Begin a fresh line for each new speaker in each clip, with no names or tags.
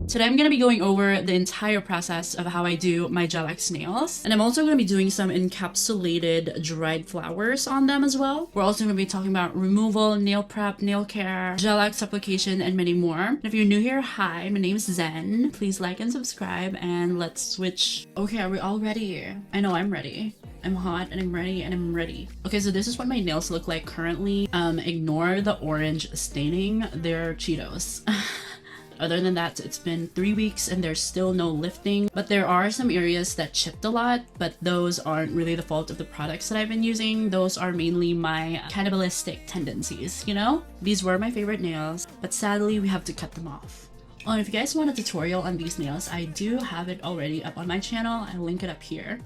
Today I'm going to be going over the entire process of how I do my Gel X nails. And I'm also going to be doing some encapsulated dried flowers on them as well. We're also going to be talking about removal, nail prep, nail care, Gel X application, and many more. And if you're new here, hi, my name is Zen. Please like and subscribe and let's switch. Okay, are we all ready? I know I'm ready. I'm hot and I'm ready and I'm ready. Okay, so this is what my nails look like currently. Ignore the orange staining. They're Cheetos. Other than that, it's been 3 weeks and there's still no lifting, but there are some areas that chipped a lot, but those aren't really the fault of the products that I've been using. Those are mainly my cannibalistic tendencies, you know? These were my favorite nails, but sadly we have to cut them off. Oh, and if you guys want a tutorial on these nails, I do have it already up on my channel. I'll link it up here.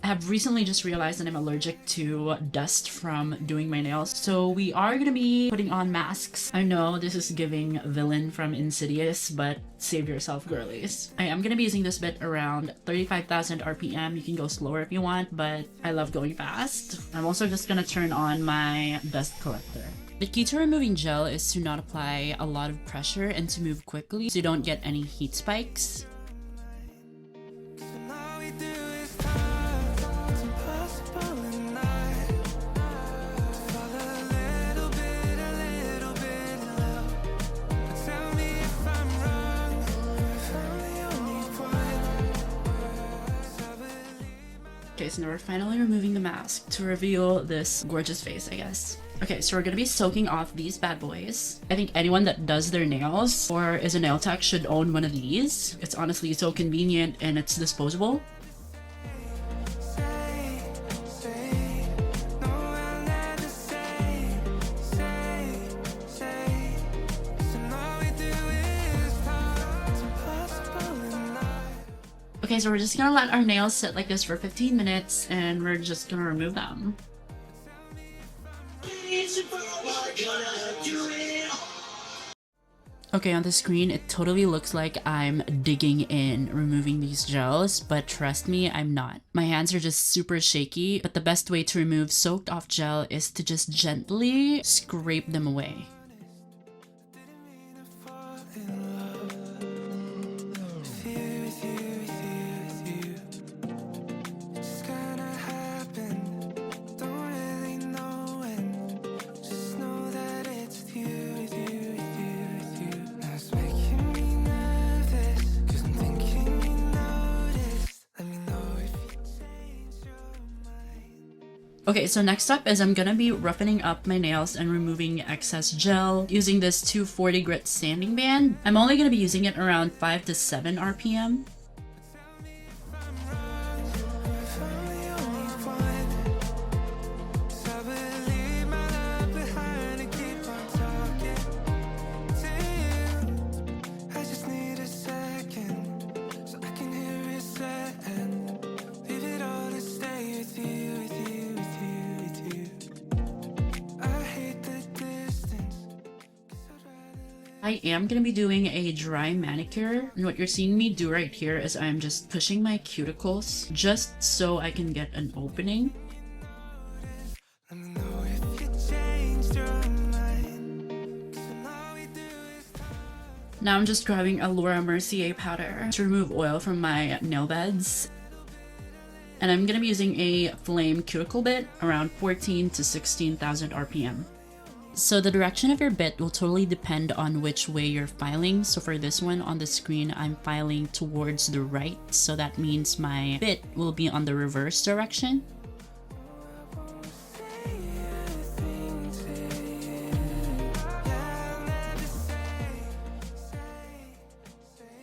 I have recently just realized that I'm allergic to dust from doing my nails, so we are going to be putting on masks. I know this is giving villain from Insidious, but save yourself, girlies. I am going to be using this bit around 35,000 RPM. You can go slower if you want, but I love going fast. I'm also just going to turn on my dust collector. The key to removing gel is to not apply a lot of pressure and to move quickly so you don't get any heat spikes. Okay, so now we're finally removing the mask to reveal this gorgeous face, I guess. Okay, so we're gonna be soaking off these bad boys. I think anyone that does their nails or is a nail tech should own one of these. It's honestly so convenient and it's disposable. Okay, so we're just gonna let our nails sit like this for 15 minutes and we're just gonna remove them. Okay, on the screen, it totally looks like I'm digging in, removing these gels, but trust me, I'm not. My hands are just super shaky, but the best way to remove soaked off gel is to just gently scrape them away. Okay, so next up is I'm gonna be roughening up my nails and removing excess gel using this 240 grit sanding band. I'm only gonna be using it around 5 to 7 RPM. I am going to be doing a dry manicure, and what you're seeing me do right here is I'm just pushing my cuticles just so I can get an opening. Now I'm just grabbing a Laura Mercier powder to remove oil from my nail beds. And I'm going to be using a flame cuticle bit around 14 to 16,000 RPM. So the direction of your bit will totally depend on which way you're filing. So for this one on the screen, I'm filing towards the right. So that means my bit will be on the reverse direction.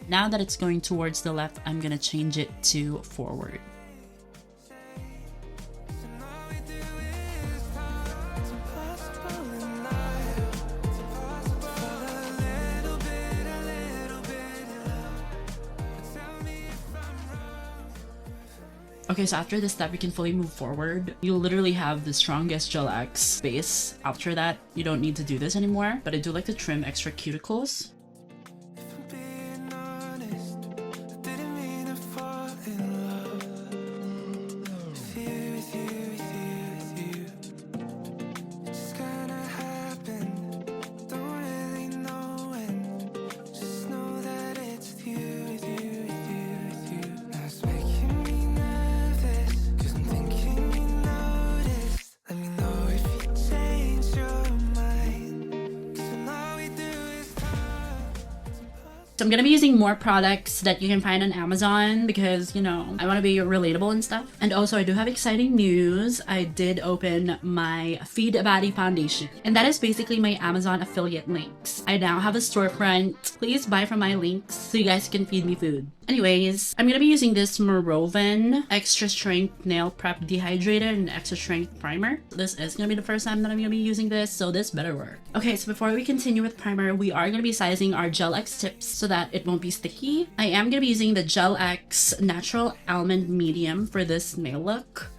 Now that it's going towards the left, I'm going to change it to forward. Okay, so after this step, you can fully move forward. You literally have the strongest Gel X base. After that, you don't need to do this anymore, but I do like to trim extra cuticles. So I'm gonna be using more products that you can find on Amazon because, you know, I want to be relatable and stuff. And also I do have exciting news. I did open my Feed a Body foundation, and that is basically my Amazon affiliate links. I now have a storefront. Please buy from my links so you guys can feed me food. Anyways, I'm gonna be using this Morovan Extra Strength Nail Prep Dehydrated and Extra Strength Primer. This is gonna be the first time that I'm gonna be using this, so this better work. Okay, so before we continue with primer, we are gonna be sizing our Gel X tips so that it won't be sticky. I am gonna be using the Gel X Natural Almond Medium for this nail look.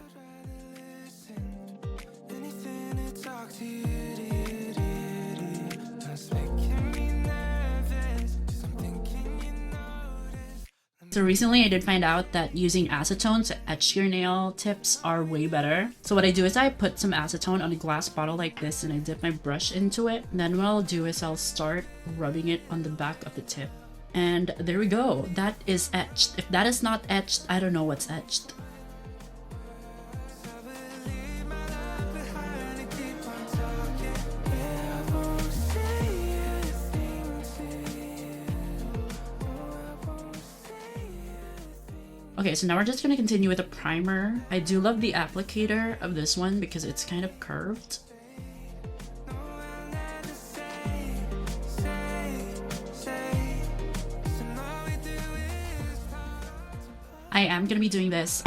So recently I did find out that using acetone to etch your nail tips are way better. So what I do is I put some acetone on a glass bottle like this and I dip my brush into it. And then what I'll do is I'll start rubbing it on the back of the tip. And there we go. That is etched. If that is not etched, I don't know what's etched. Okay, so now we're just going to continue with the primer. I do love the applicator of this one because it's kind of curved. I am going to be doing this.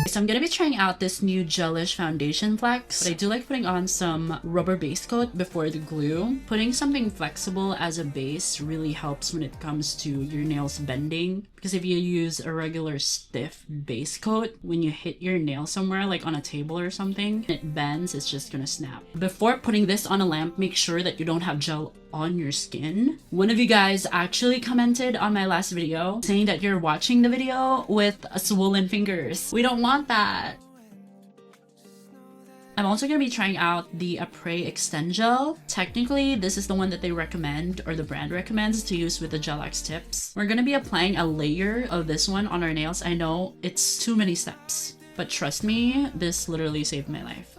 So I'm gonna be trying out this new gelish foundation flex, but I do like putting on some rubber base coat before the glue. Putting something flexible as a base really helps when it comes to your nails bending, because if you use a regular stiff base coat, when you hit your nail somewhere like on a table or something, it bends, it's just gonna snap. Before putting this on a lamp, make sure that you don't have gel on your skin. One of you guys actually commented on my last video saying that you're watching the video with swollen fingers. We don't want that. I'm also going to be trying out the Apres Extend Gel. Technically, this is the one that they recommend, or the brand recommends, to use with the Gel X tips. We're going to be applying a layer of this one on our nails. I know it's too many steps, but trust me, this literally saved my life.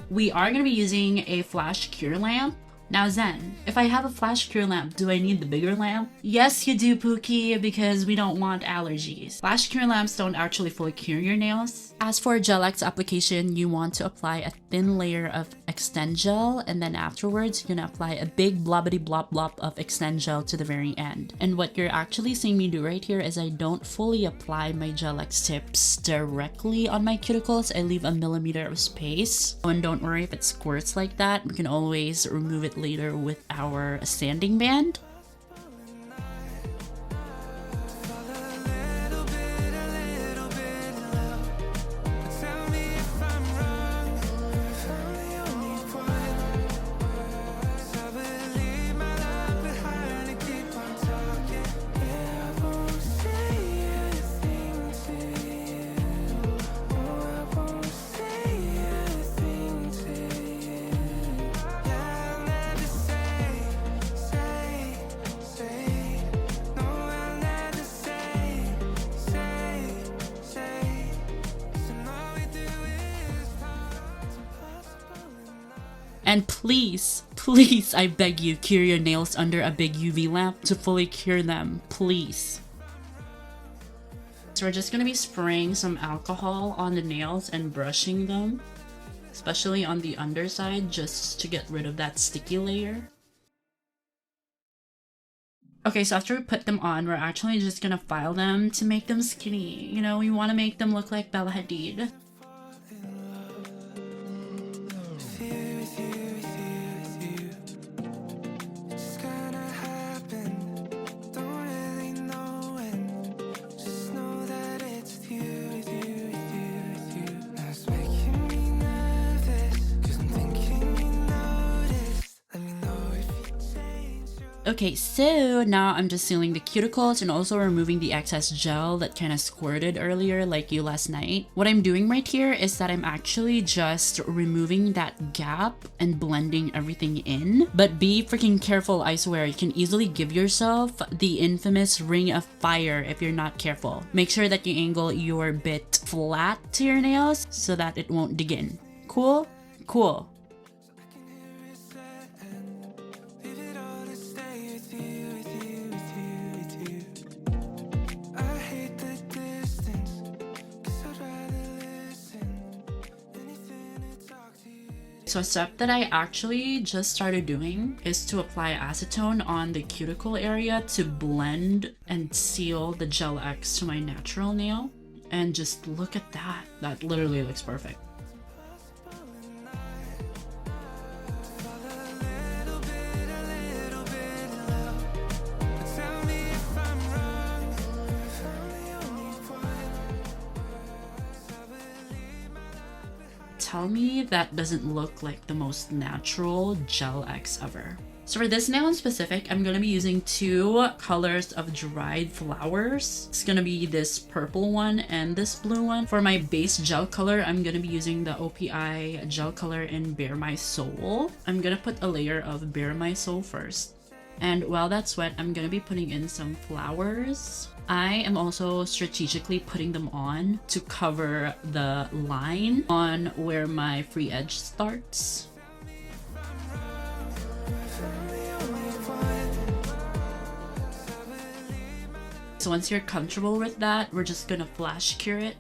We are going to be using a flash cure lamp. Now Zen, if I have a flash cure lamp, do I need the bigger lamp? Yes you do, Pookie, because we don't want allergies. Flash cure lamps don't actually fully cure your nails. As for Gel X application, you want to apply a thin layer of Extend Gel, and then afterwards you're gonna apply a big blobbity blop blop of Extend Gel to the very end. And what you're actually seeing me do right here is I don't fully apply my Gel X tips directly on my cuticles. I leave a millimeter of space. And don't worry if it squirts like that, we can always remove it later with our sanding band. And please, please, I beg you, cure your nails under a big UV lamp to fully cure them, please. So we're just gonna be spraying some alcohol on the nails and brushing them, especially on the underside, just to get rid of that sticky layer. Okay, so after we put them on, we're actually just gonna file them to make them skinny. You know, we want to make them look like Bella Hadid. Okay, so now I'm just sealing the cuticles and also removing the excess gel that kind of squirted earlier like you last night. What I'm doing right here is that I'm actually just removing that gap and blending everything in. But be freaking careful, I swear. You can easily give yourself the infamous ring of fire if you're not careful. Make sure that you angle your bit flat to your nails so that it won't dig in. Cool? Cool. So a step that I actually just started doing is to apply acetone on the cuticle area to blend and seal the Gel X to my natural nail. And just look at that. That literally looks perfect. Tell me that doesn't look like the most natural Gel X ever. So for this nail in specific, I'm going to be using 2 colors of dried flowers. It's going to be this purple one and this blue one. For my base gel color, I'm going to be using the OPI gel color in Bare My Soul. I'm going to put a layer of Bare My Soul first. And while that's wet, I'm going to be putting in some flowers. I am also strategically putting them on to cover the line on where my free edge starts. So once you're comfortable with that, we're just gonna flash cure it.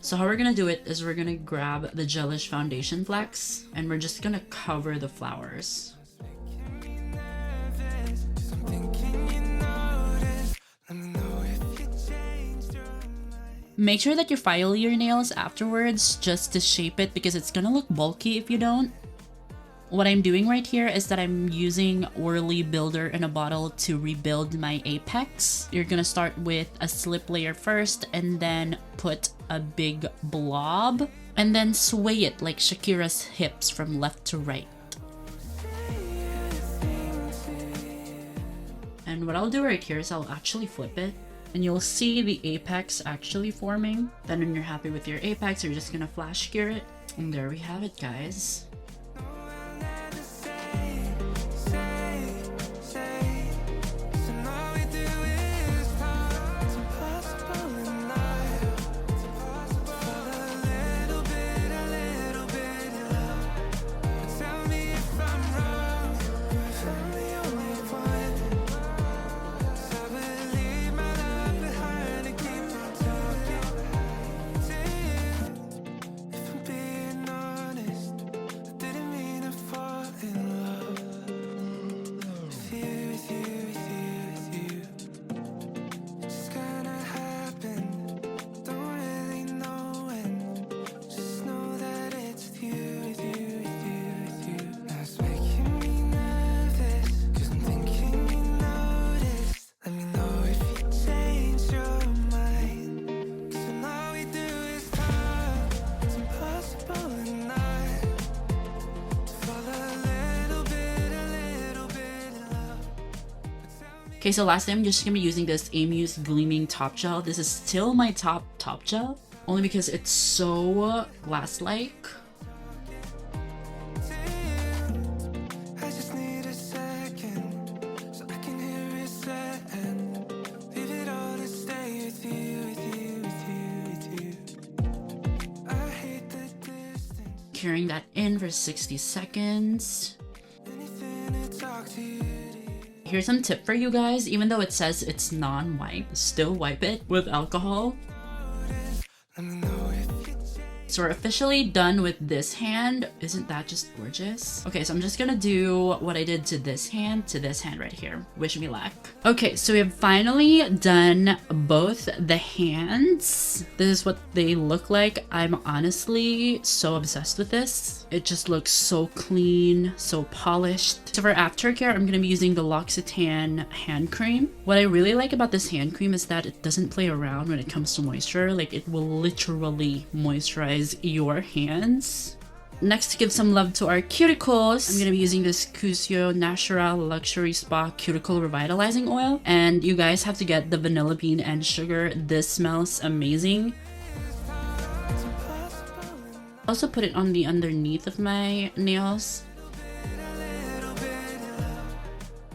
So how we're gonna do it is we're gonna grab the gelish foundation flex and we're just gonna cover the flowers. Make sure that you file your nails afterwards just to shape it because it's gonna look bulky if you don't. What I'm doing right here is that I'm using Orly Builder in a bottle to rebuild my apex. You're gonna start with a slip layer first and then put a big blob and then sway it like Shakira's hips from left to right. And what I'll do right here is I'll actually flip it and you'll see the apex actually forming. Then when you're happy with your apex, you're just gonna flash cure it. And there we have it, guys. Okay, so lastly, I'm just gonna be using this Amuse Gleaming Top Gel. This is still my top gel, only because it's so glass-like. Curing that in for 60 seconds. Here's some tip for you guys. Even though it says it's non-wipe, still wipe it with alcohol. So we're officially done with this hand. Isn't that just gorgeous? Okay, so I'm just gonna do what I did to this hand right here. Wish me luck. Okay, so we have finally done both the hands. This is what they look like. I'm honestly so obsessed with this. It just looks so clean, so polished. So for aftercare, I'm gonna be using the L'Occitane hand cream. What I really like about this hand cream is that it doesn't play around when it comes to moisture. Like, it will literally moisturize your hands. Next, to give some love to our cuticles, I'm gonna be using this Cusio Natural Luxury Spa Cuticle Revitalizing Oil. And you guys have to get the vanilla bean and sugar. This smells amazing. Also put it on the underneath of my nails.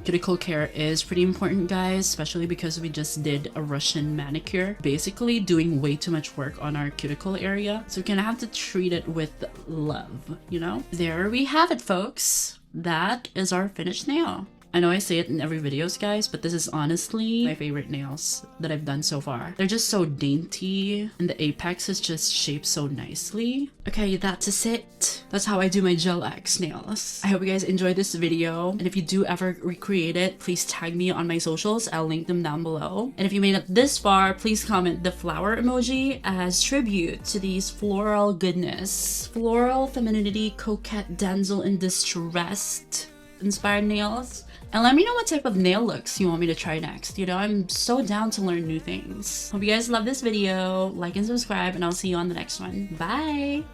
Cuticle care is pretty important, guys, especially because we just did a Russian manicure, basically doing way too much work on our cuticle area. So we're gonna have to treat it with love, you know? There we have it, folks. That is our finished nail. I know I say it in every videos, guys, but this is honestly my favorite nails that I've done so far. They're just so dainty, and the apex is just shaped so nicely. Okay, that's it. That's how I do my Gel X nails. I hope you guys enjoyed this video, and if you do ever recreate it, please tag me on my socials. I'll link them down below. And if you made it this far, please comment the flower emoji as tribute to these floral goodness. Floral, femininity, coquette, damsel in distressed inspired nails. And let me know what type of nail looks you want me to try next. You know, I'm so down to learn new things. Hope you guys love this video. Like and subscribe, and I'll see you on the next one. Bye!